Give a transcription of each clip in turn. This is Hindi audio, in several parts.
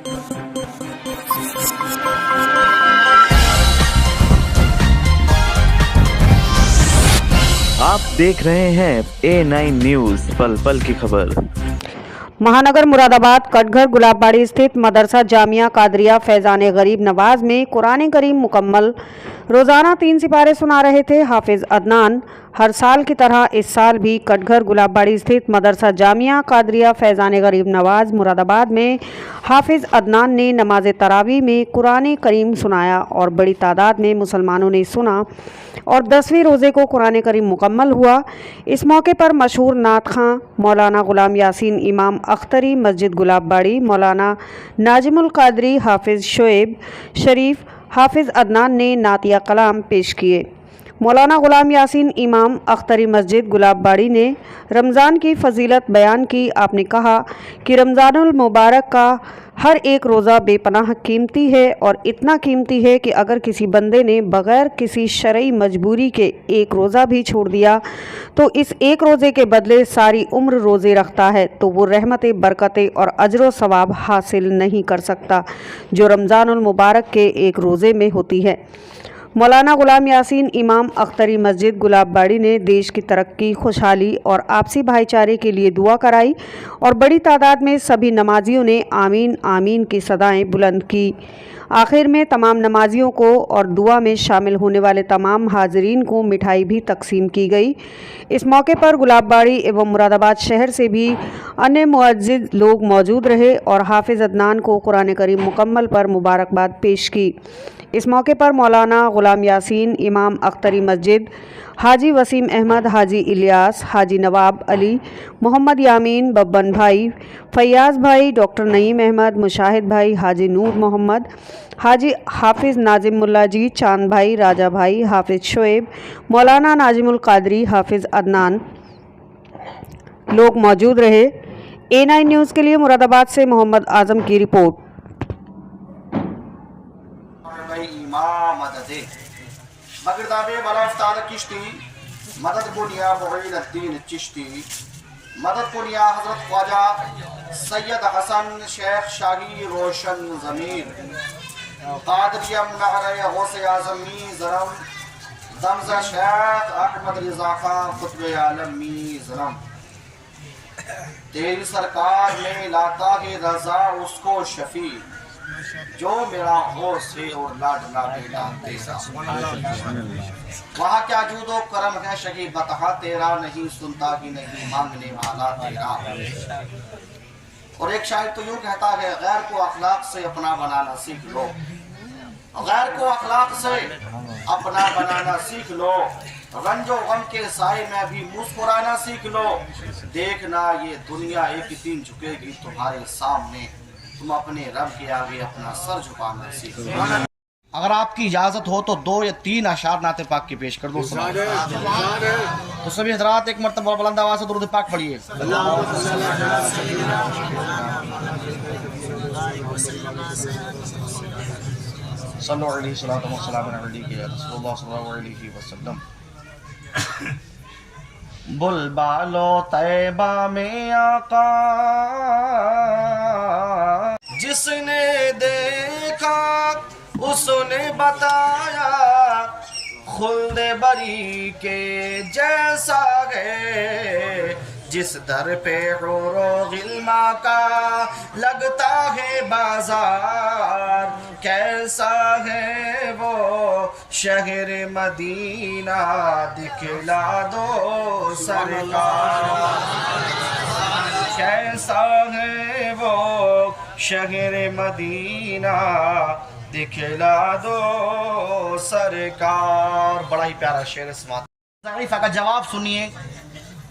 आप देख रहे हैं A9 न्यूज़, पल पल की खबर। महानगर मुरादाबाद कटघर गुलाबबाड़ी स्थित मदरसा जामिया कादरिया फैज़ान गरीब नवाज में कुरान करीम मुकम्मल रोज़ाना 3 सिपारे सुना रहे थे हाफिज़ अदनान। हर साल की तरह इस साल भी कटघर गुलाबबाड़ी स्थित मदरसा जामिया कादरिया फैज़ान गरीब नवाज मुरादाबाद में हाफिज़ अदनान ने नमाज तरावी में कुरान करीम सुनाया और बड़ी तादाद में मुसलमानों ने सुना और 10वें रोज़े को कुरान करीम मुकम्मल हुआ। इस मौके पर मशहूर नात खां मौलाना गुलाम यासीन इमाम अख्तरी मस्जिद गुलाबबाड़ी, मौलाना नाजिमुल कादरी, हाफिज़ शोएब शरीफ, हाफिज़ अदनान ने नातिया कलाम पेश किए। मौलाना गुलाम यासीन इमाम अख्तरी मस्जिद गुलाबबाड़ी ने रमज़ान की फ़जीलत बयान की। आपने कहा कि रमज़ानुल मुबारक का हर एक रोज़ा बेपनाह कीमती है और इतना कीमती है कि अगर किसी बंदे ने बग़ैर किसी शरई मजबूरी के एक रोज़ा भी छोड़ दिया तो इस एक रोज़े के बदले सारी उम्र रोज़े रखता है तो वो रहमतें, बरकतें और अजर व सवाब हासिल नहीं कर सकता जो रमज़ानुल मुबारक के एक रोज़े में होती है। मौलाना गुलाम यासीन इमाम अख्तरी मस्जिद गुलाबबाड़ी ने देश की तरक्की, खुशहाली और आपसी भाईचारे के लिए दुआ कराई और बड़ी तादाद में सभी नमाजियों ने आमीन आमीन की सदाएं बुलंद की। आखिर में तमाम नमाजियों को और दुआ में शामिल होने वाले तमाम हाज़रीन को मिठाई भी तकसीम की गई। इस मौके पर गुलाबबाड़ी एवं मुरादाबाद शहर से भी अन्य मुअज्जिज़ लोग मौजूद रहे और हाफिज़ अदनान को कुरान करीम मुकम्मल पर मुबारकबाद पेश की। इस मौके पर मौलाना गुलाम यासीन इमाम अख्तरी मस्जिद, हाजी वसीम अहमद, हाजी इलियास, हाजी नवाब अली, मोहम्मद यामीन, बब्बन भाई, फैयाज़ भाई, डॉक्टर नईम अहमद, मुशाहिद भाई, हाजी नूर मोहम्मद, हाजी हाफिज़ नाजिम मुल्ला जी, चांद भाई, राजा भाई, हाफिज़ शोएब, मौलाना नाजिमुल कादरी, हाफिज़ अदनान लोग मौजूद रहे। A9 न्यूज़ के लिए मुरादाबाद से मोहम्मद आजम की रिपोर्ट। मदद बुनिया मुईनुद्दीन चिश्ती, मदद बुनिया हजरत ख्वाजा सैयद हसन शेख शाही रोशन ज़मीर, कादरिया मुनव्वर गौसे आज़म मीज़रम, दमज़ा शेख अहमद रिज़ा खां क़ुत्ब आलम मीज़रम। तेरी सरकार में लाता है रज़ा उसको शफी जो मेरा होश है और लाडला बेटा तेरा। वहाँ क्या जूदो करम है शगी बतहा तेरा, नहीं सुनता कि नहीं मांगने वाला तेरा। और एक शायर तो यूं कहता है, गैर को अखलाक से अपना बनाना सीख लो, गैर को अखलाक से अपना बनाना सीख लो, रंजो गम के साए में भी मुस्कुराना सीख लो। देखना ये दुनिया एक दिन झुकेगी तुम्हारे सामने, तुम अपने रब के आगे अपना सर झुकाना सीख लो। अगर आपकी इजाजत हो तो 2 या 3 अशार नाते पाक की पेश कर दो। तो सभी हजरात एक मरतबा बुलंद आवाज़ से दुरूद पाक पढ़िए। सल्लल्लाहु अलैहि वसल्लम। बुलबालो तैबा में आका जिसने देखा उसने बताया, खुल्दे बरी के जैसा है जिस दर पे हुरो गिल्मा का लगता है बाजार, कैसा है वो शहर मदीना दिखला दो सरकार, कैसा है वो शहर मदीना दिखला दो सरकार। बड़ा ही प्यारा शेर समात। ज़रीफ़ा का जवाब सुनिए।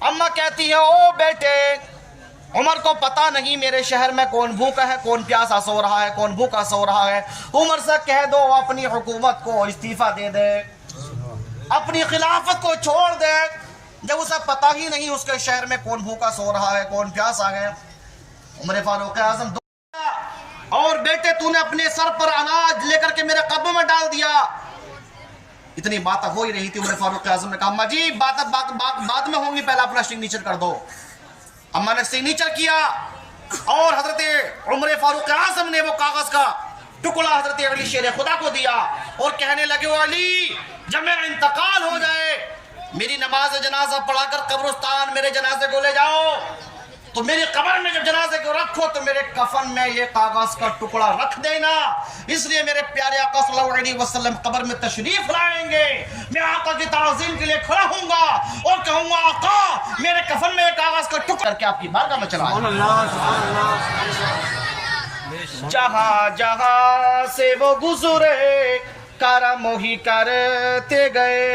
अम्मा कहती है, ओ बेटे, उमर को पता नहीं मेरे शहर में कौन भूखा है, कौन प्यासा सो रहा है, कौन भूखा सो रहा है। उमर से कह दो अपनी हुकूमत को इस्तीफा दे दे, अपनी खिलाफत को छोड़ दे, जब उसे पता ही नहीं उसके शहर में कौन भूखा सो रहा है, कौन प्यासा है। उमर फारूक आज़म, और बेटे तूने अपने सर पर अनाज लेकर के मेरे कदमों में डाल दिया। इतनी बात हो ही रही थी। उमर फारूक आज़म ने कहा, अम्मा जी बाद में होंगी, पहले अपना सिग्नेचर कर दो। अम्मा ने सिग्नेचर किया और हजरत उमर फारूक आजम ने वो कागज का टुकड़ा हजरत अली शेर खुदा को दिया और कहने लगे, ओ अली, जब मेरा इंतकाल हो जाए मेरी नमाज जनाजा पढ़ाकर कब्रिस्तान मेरे जनाजे को ले जाओ, तो मेरी कब्र में जब जनाजे को रखो तो मेरे कफन में ये कागज का टुकड़ा रख देना। इसलिए मेरे प्यारे आका सल्लल्लाहु अलैहि वसल्लम कब्र में तशरीफ लाएंगे, मैं आका की ताज़ीम के लिए खड़ा होऊंगा और कहूंगा, आका मेरे कफन में कागज का टुकड़ा करके आपकी बारगाह में चला जहां जहां से वो गुजरे करम ही करते गए,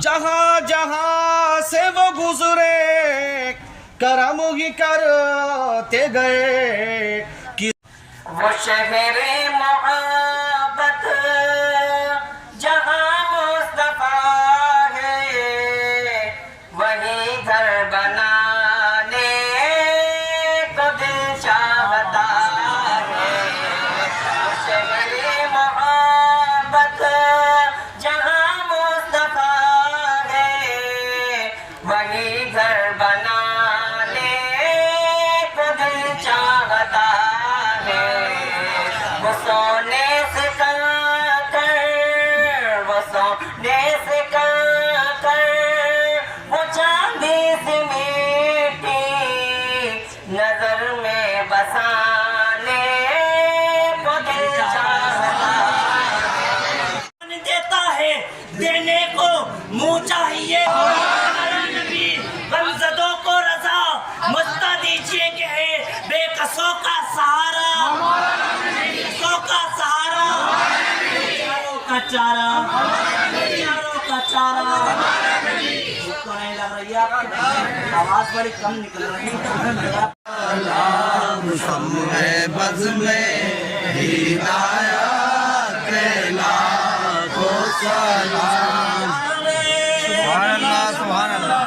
जहां जहां से वो गुजरे करम ही करते गए कि वो शहरे मोहब्बत जहां मुस्तफा है, वही घर बनाने को दिल चाहता है। वो शहरे मोहब्बत जहां मुस्तफा है, वही घर बनाने को दिल चाहता है। वो सोने से कंकर, वो सोने से कंकर, वो चांदी से मिट्टी नजर में बसाने को दिल चाहता है। देता है देने को मुँह चाहिए, गमजदों को रजा मुस्ता दीजिए कि है बेकसों का सहारा, बेकसों का सहारा, चारों का चारा, चारों का चारा। उसको नहीं लग रही है, आवाज बड़ी कम निकल रही है। बज़ में हिदायत के लाखों सलाम। सुभान अल्लाह, सुभान अल्लाह।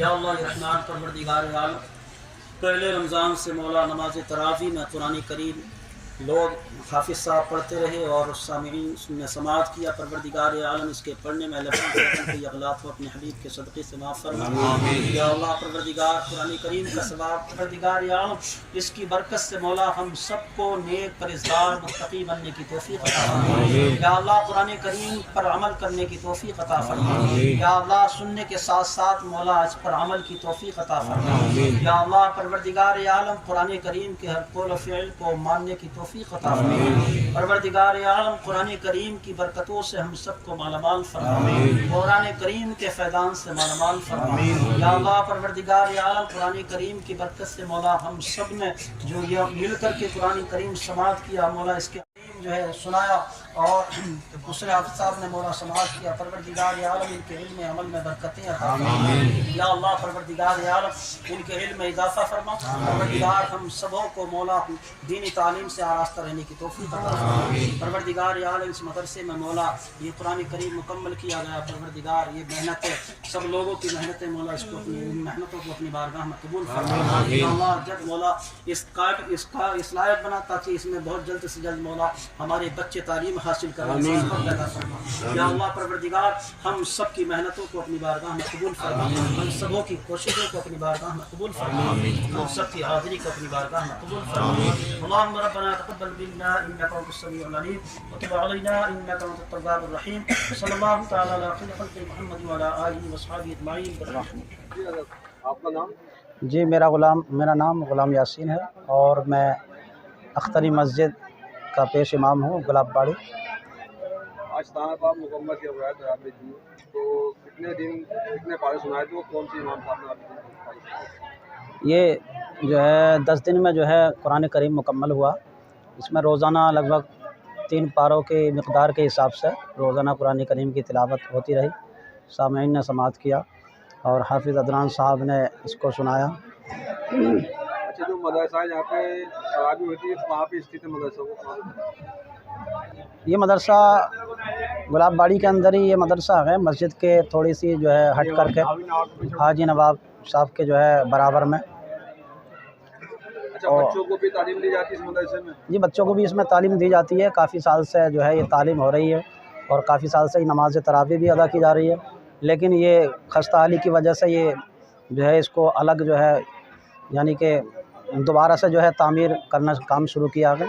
या अल्लाह रहमान परवरदिगार आलम, पहले रमज़ान से मौला नमाज तरावी में कुरान करीम लोग हाफिज़ साहब पढ़ते रहे और सामीन ने समाअत किया। परवरदिगार आलम इसके पढ़ने में की अगलात को अपने हबीब के सदक़े से माफ़ फरमा। या अल्लाह परवरदिगार कुरान करीम का सवाब परवरदिगार आलम इसकी बरकत से मौला हम सबको नेक परहेज़गार मुत्तकी बनने की तौफ़ीक़ अता फरमा। या अल्लाह कुरान करीम पर अमल करने की तौफ़ीक़ अता फरमा। या अल्लाह सुनने के साथ साथ मौला इस पर अमल की तौफ़ीक़ अता फरमा। या अल्लाह परवरदिगार आलम कुरान करीम के हर कौल फ़िल को मानने की तौफ़ीक़ अता फरमा। परवरदिगार आलम कुरान करीम की बरकतों से हम सबको मालामाल फरमा। कुरान करीम के फैज़ान से मालामाल फरमा। या अल्लाह परवरदिगार आलम कुरान करीम की बरकत से मौला हम सब ने जो ये मिल कर के कुरान करीम समाअत किया, मौला इसके जो है सुनाया और दूसरे हाफिज़ साहब ने मौला समाअत किया। परवरदिगार आलम इनके इल्म में अमल में बरकतें अता फरमा। या अल्लाह परवरदिगार आलम इनके इल्म में इजाफ़ा फरमा। परवरदिगार हम सबों को मौला दीनी तालीम से आरास्ता रहने की तौफ़ीक़ अता फरमा। परवरदिगार आलम इस मदरसे में मौला ये कुरान करीम मुकम्मल किया गया। परवरदिगार ये मेहनतें सब लोगों की मेहनतें मौला इसको अपनी मेहनतों को अपनी बारगाह में कबूल फरमा। या अल्लाह जब मौला इसका इस लायक बना ताकि इसमें बहुत जल्द से जल्द मौला हमारे बच्चे तालीम हासिल करने पैदा फरमा। या अल्लाह परवरदिगार, हम सब की मेहनतों को अपनी बारगाह में कबूल फरमा, हम सबों की कोशिशों को अपनी बारगाह में कबूल फरमा, हम सब की हाज़िरी को अपनी बारगाह में कबूल फरमा। अल्लाहुम्मा रब्बना तक़ब्बल मिन्ना इन्नका अंतस समीउल अलीम व तुब अलैना इन्नका अंतत तव्वाबुर रहीम। सल्लल्लाहु तआला अला खैरि खल्क़ि मुहम्मद व अला आलिहि व अस्हाबिहि अजमईन। आपका नाम? जी मेरा नाम ग़ुलाम यासीन है और मैं अख्तरी मस्जिद का पेश इमाम हूँ गुलाबबाड़ी। आज ताना पाक मुकम्मल किया हुआ है तरावी जी, तो कितने पारे सुनाए थे, वो कौन सी इमाम साहब ने आपको? ये जो है 10 दिन में जो है कुरान करीम मुकम्मल हुआ। इसमें रोज़ाना लगभग 3 पारों के मिक़दार के हिसाब से रोज़ाना कुरान करीम की तिलावत होती रही। सामईन ने समाअत किया और हाफिज़ अदनान साहब ने इसको सुनाया। अच्छा, जो मदरसा यहाँ पे तरावी होती है, वहाँ पे स्थित मदरसा वो? ये मदरसा गुलाबबाड़ी के अंदर ही ये मदरसा है, मस्जिद के थोड़ी सी जो है हट करके हाजी नवाब साहब के जो है बराबर में। अच्छा, बच्चों को भी तालीम दी जाती है इस मदरसे में? जी, बच्चों को भी इसमें तालीम दी जाती है। काफ़ी साल से जो है ये तालीम हो रही है और काफ़ी साल से नमाज तरावी भी अदा की जा रही है। लेकिन ये खस्ता हाली की वजह से ये जो है इसको अलग जो है यानी कि दोबारा से जो है तामीर करना काम शुरू किया है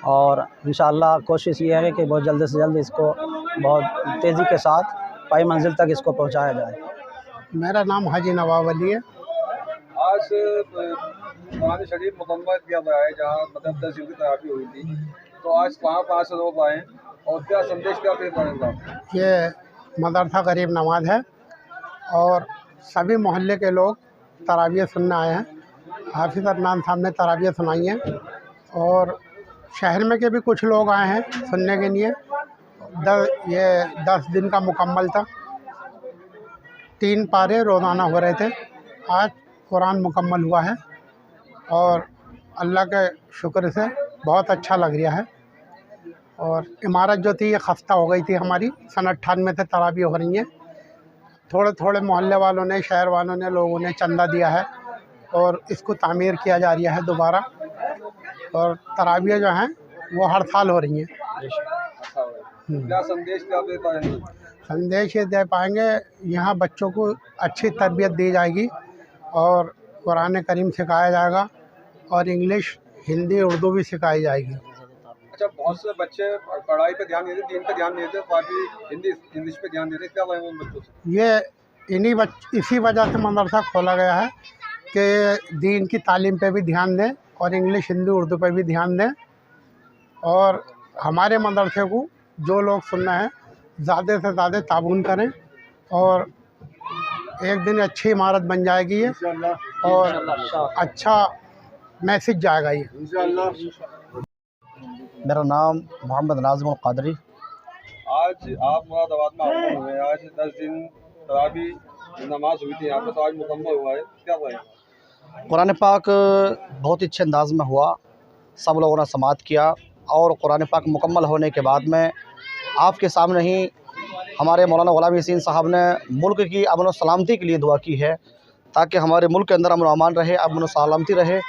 और इंशाअल्लाह कोशिश ये है कि बहुत जल्द से जल्द इसको बहुत तेज़ी के साथ पाई मंजिल तक इसको पहुंचाया जाए। मेरा नाम हाजी नवाब अली है। आज कुरान शरीफ मुकम्मल किया गया है, जहाँ मतलब 10 दिन की तरावी हुई थी, तो आज कहाँ से लोग आए और क्या संदेश क्या देते? ये मदरसा गरीब नवाज है और सभी मोहल्ले के लोग तरावियाँ सुनने आए हैं। हाफिज़ अदनान साहब ने तरावियाँ सुनाई हैं और शहर में के भी कुछ लोग आए हैं सुनने के लिए। 10 दिन का मुकम्मल था, 3 पारे रोज़ाना हो रहे थे। आज कुरान मुकम्मल हुआ है और अल्लाह के शुक्र से बहुत अच्छा लग रहा है। और इमारत जो थी ये खस्ता हो गई थी हमारी, सन 98 से तरावी हो रही हैं। थोड़े थोड़े मोहल्ले वालों ने, शहर वालों ने, लोगों ने चंदा दिया है और इसको तामीर किया जा रहा है दोबारा। और तरावियाँ जो हैं वो हर साल हो रही हैं। क्या संदेश क्या दे पाएंगे? संदेश ये दे पाएंगे, यहाँ बच्चों को अच्छी तरबियत दी जाएगी और कुरान करीम सिखाया जाएगा और इंग्लिश, हिंदी, उर्दू भी सिखाई जाएगी। अच्छा, बहुत से बच्चे पढ़ाई पे ध्यान नहीं देते, दीन पे ध्यान नहीं देते, बाकी हिंदी इंग्लिश पे ध्यान देते, क्या कहेंगे उन बच्चों से? ये इसी वजह से मदरसा खोला गया है कि दीन की तालीम पे भी ध्यान दें और इंग्लिश, हिंदी, उर्दू पे भी ध्यान दें। और हमारे मदरसे को जो लोग सुनना है ज़्यादा से ज़्यादा ताबून करें और एक दिन अच्छी इमारत बन जाएगी ये और अच्छा मैसेज जाएगा ये। मेरा नाम मोहम्मद नाज़िमुल क़ादरी। आज आप मुरादाबाद में आए हुए हैं, आज 10 दिन तरावी नमाज हुई थी यहाँ पे, तो आज मुकम्मल हुआ है, क्या कहेंगे? कुरान पाक बहुत ही अच्छे अंदाज में हुआ, सब लोगों ने समाअत किया और कुरान पाक मुकम्मल होने के बाद में आपके सामने ही हमारे मौलाना ग़ुलाम यासीन साहब ने मुल्क की अमन और सलामती के लिए दुआ की है, ताकि हमारे मुल्क के अंदर अमन अमान रहे, अमन और सलामती रहे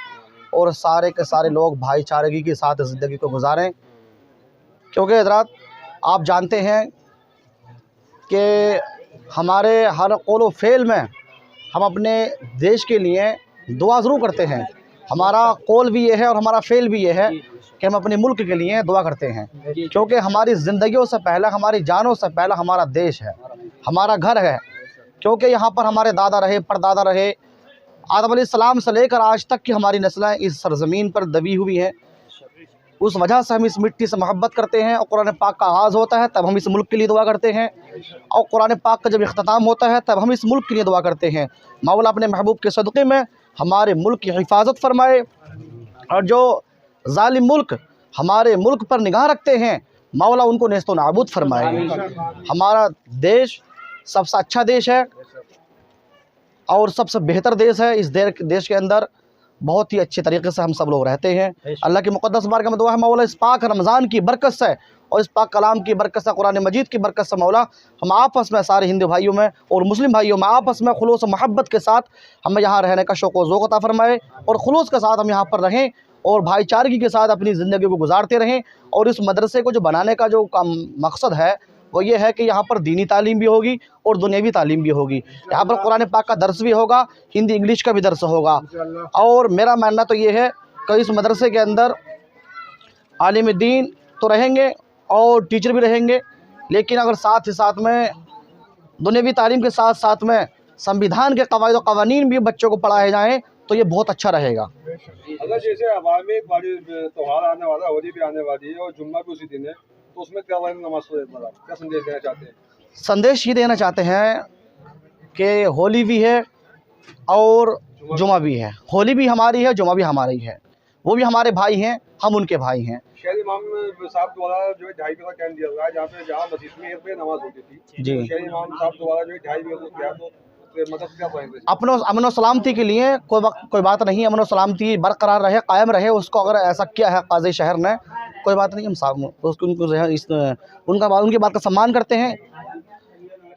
और सारे के सारे लोग भाईचारगी के साथ ज़िंदगी को गुजारें। क्योंकि हज़रात आप जानते हैं कि हमारे हर कौल व फ़ेल में हम अपने देश के लिए दुआ ज़रूर करते हैं। हमारा कौल भी ये है और हमारा फ़ेल भी ये है कि हम अपने मुल्क के लिए दुआ करते हैं, क्योंकि हमारी ज़िंदगियों से पहले, हमारी जानों से पहले हमारा देश है, हमारा घर है। क्योंकि यहाँ पर हमारे दादा रहे, परदादा रहे, आदम अलैहिस्सलाम से लेकर आज तक की हमारी नस्लें इस सरज़मीन पर दबी हुई हैं। उस वजह से हम इस मिट्टी से मोहब्बत करते हैं और कुरान पाक का आगाज़ होता है तब हम इस मुल्क के लिए दुआ करते हैं और कुरान पाक का जब इख्तिताम होता है तब हम इस मुल्क के लिए दुआ करते हैं। मौला अपने महबूब के सदक़े में हमारे मुल्क की हिफाजत फरमाए और जो ज़ालिम मुल्क हमारे मुल्क पर निगाह रखते हैं मौला उनको नेस्तो नाबूद फरमाए। हमारा देश सबसे अच्छा देश है और सबसे बेहतर देश है। इस देश के अंदर बहुत ही अच्छे तरीके से हम सब लोग रहते हैं। अल्लाह की मुक़द्दस बारगाह में दुआ है मौला इस पाक रमज़ान की बरकत से और इस पाक कलाम की बरकत से, कुरान मजीद की बरकत से मौला हम आपस में सारे हिंदू भाइयों में और मुस्लिम भाइयों में आपस में खुलूस मोहब्बत के साथ हमें यहाँ रहने का शौक़ व ज़ौक़ अता फ़रमाए और खुलूस के साथ हम यहाँ पर रहें और भाईचारगी के साथ अपनी ज़िंदगी को गुजारते रहें। और इस मदरसे को जो बनाने का जो मकसद है वो ये है कि यहाँ पर दीनी तालीम भी होगी और दुनियावी तालीम भी होगी। यहाँ पर कुरान पाक का दर्स भी होगा, हिंदी इंग्लिश का भी दर्स होगा। और मेरा मानना तो ये है कि इस मदरसे के अंदर आलिम दीन तो रहेंगे और टीचर भी रहेंगे, लेकिन अगर साथ ही साथ में दुनियावी तालीम के साथ साथ में संविधान के कवायद और कवानीन भी बच्चों को पढ़ाए जाएँ तो ये बहुत अच्छा रहेगा। अगर जैसे आवामी बड़ी त्यौहार आने वाला, होली भी आने वाली है और जुम्मा भी उसी दिन है, तो उसमें क्या नमाज क्या संदेश देना चाहते हैं? संदेश ये देना चाहते हैं कि होली भी है और जुमा भी है। होली भी हमारी है, जुमा भी हमारी है। वो भी हमारे भाई हैं, हम उनके भाई हैं। शहरी इमाम साहब द्वारा जो है 2:30 बजे का टाइम दिया गया है, जहाँ मस्जिद में 1 बजे नमाज होती थी जी। शहरी इमाम साहब द्वारा जो है 2:30 बजे को किया, तो मतलब क्या पाएंगे? अमन और सलामती के लिए कोई बात नहीं, अमन और सलामती बरकरार रहे, कायम रहे, उसको अगर ऐसा किया है काज़ी शहर ने, कोई बात नहीं, हम साहब उनकी बात का सम्मान करते हैं।